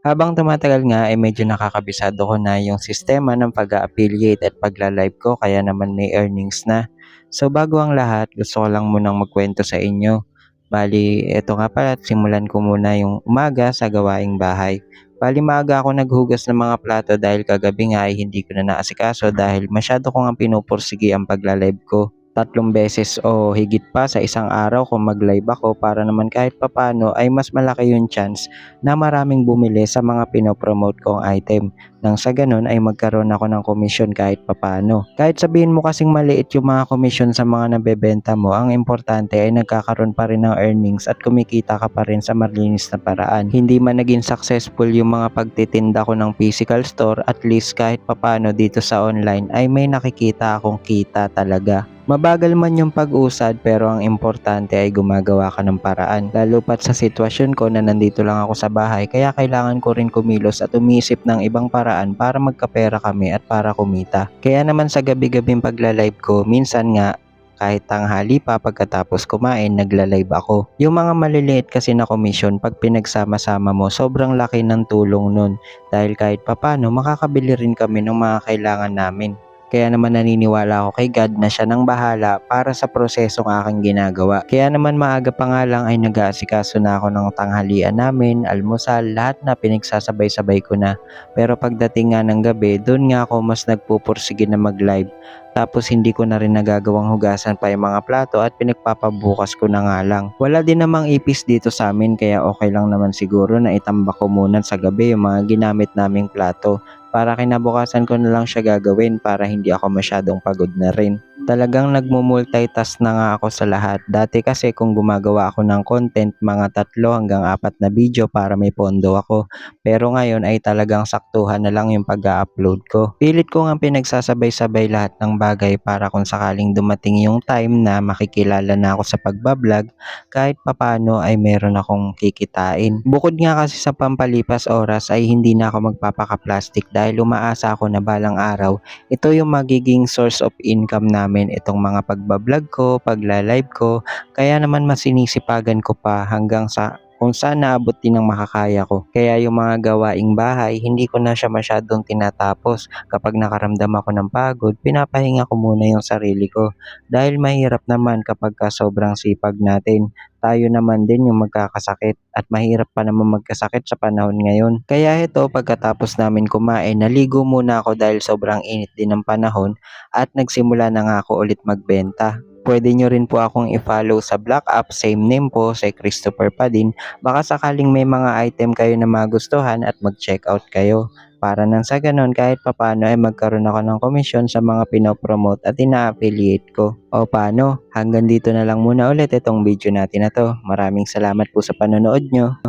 Habang tumatagal nga ay medyo nakakabisado ko na yung sistema ng pag-a-affiliate at pagla-live ko kaya naman may earnings na. So bago ang lahat, gusto ko lang munang magkwento sa inyo. Bali, eto nga pala, simulan ko muna yung umaga sa gawaing bahay. Bali, maaga ako naghugas ng mga plato dahil kagabi nga ay hindi ko na naasikaso dahil masyado ko nga pinupursigi ang pagla-live ko. 3 beses o higit pa sa isang araw kung mag-live ako para naman kahit papano ay mas malaki yung chance na maraming bumili sa mga pinopromote kong item. Nang sa ganun ay magkaroon ako ng komisyon kahit papano. Kahit sabihin mo kasing maliit yung mga komisyon sa mga nabebenta mo, ang importante ay nagkakaroon pa rin ng earnings at kumikita ka pa rin sa malinis na paraan. Hindi man naging successful yung mga pagtitinda ko ng physical store, at least kahit papano dito sa online ay may nakikita akong kita talaga. Mabagal man yung pag-usad pero ang importante ay gumagawa ka ng paraan. Lalo pat sa sitwasyon ko na nandito lang ako sa bahay kaya kailangan ko rin kumilos at umisip ng ibang paraan para magkapera kami at para kumita. Kaya naman sa gabi-gabing pagla-live ko, minsan nga kahit tanghali pa pagkatapos kumain, nagla-live ako. Yung mga maliliit kasi na komisyon, pag pinagsama-sama mo, sobrang laki ng tulong nun. Dahil kahit papano, makakabili rin kami ng mga kailangan namin. Kaya naman naniniwala ako kay God na siya nang bahala para sa prosesong aking ginagawa. Kaya naman maaga pa nga lang ay nag-aasikaso na ako ng tanghalian namin, almusal, lahat na pinagsasabay-sabay ko na. Pero pagdating nga ng gabi, doon nga ako mas nagpupursige na mag-live. Tapos hindi ko na rin nagagawang hugasan pa yung mga plato at pinagpapabukas ko na nga lang. Wala din namang ipis dito sa amin kaya okay lang naman siguro na itambak ko muna sa gabi yung mga ginamit naming plato para kinabukasan ko na lang siya gagawin para hindi ako masyadong pagod na rin. Talagang nagmumultitask na nga ako sa lahat. Dati kasi kung gumagawa ako ng content, mga 3 hanggang 4 na video para may pondo ako. Pero ngayon ay talagang saktuhan na lang yung pag-upload ko. Pilit ko nga pinagsasabay-sabay lahat ng bagay para kung sakaling dumating yung time na makikilala na ako sa pagbablog, kahit papano ay meron akong kikitain. Bukod nga kasi sa pampalipas oras ay hindi na ako magpapaka-plastic dahil umaasa ako na balang araw, ito yung magiging source of income namin, itong mga pagbablog ko, pagla-live ko, kaya naman mas sinisipagan ko pa hanggang sa kung saan naabot din ang makakaya ko. Kaya yung mga gawaing bahay, hindi ko na siya masyadong tinatapos. Kapag nakaramdam ako ng pagod, pinapahinga ko muna yung sarili ko. Dahil mahirap naman kapag sobrang sipag natin, tayo naman din yung magkakasakit at mahirap pa naman magkasakit sa panahon ngayon. Kaya ito, pagkatapos namin kumain, naligo muna ako dahil sobrang init din ng panahon at nagsimula na nga ako ulit magbenta. Pwede nyo rin po akong i-follow sa Black App, same name po, si Christopher pa din. Baka sakaling may mga item kayo na magustuhan at mag-check out kayo. Para nang sa ganun kahit papano ay magkaroon ako ng komisyon sa mga pinopromote at ina-affiliate ko. O paano? Hanggang dito na lang muna ulit itong video natin na to. Maraming salamat po sa panonood nyo.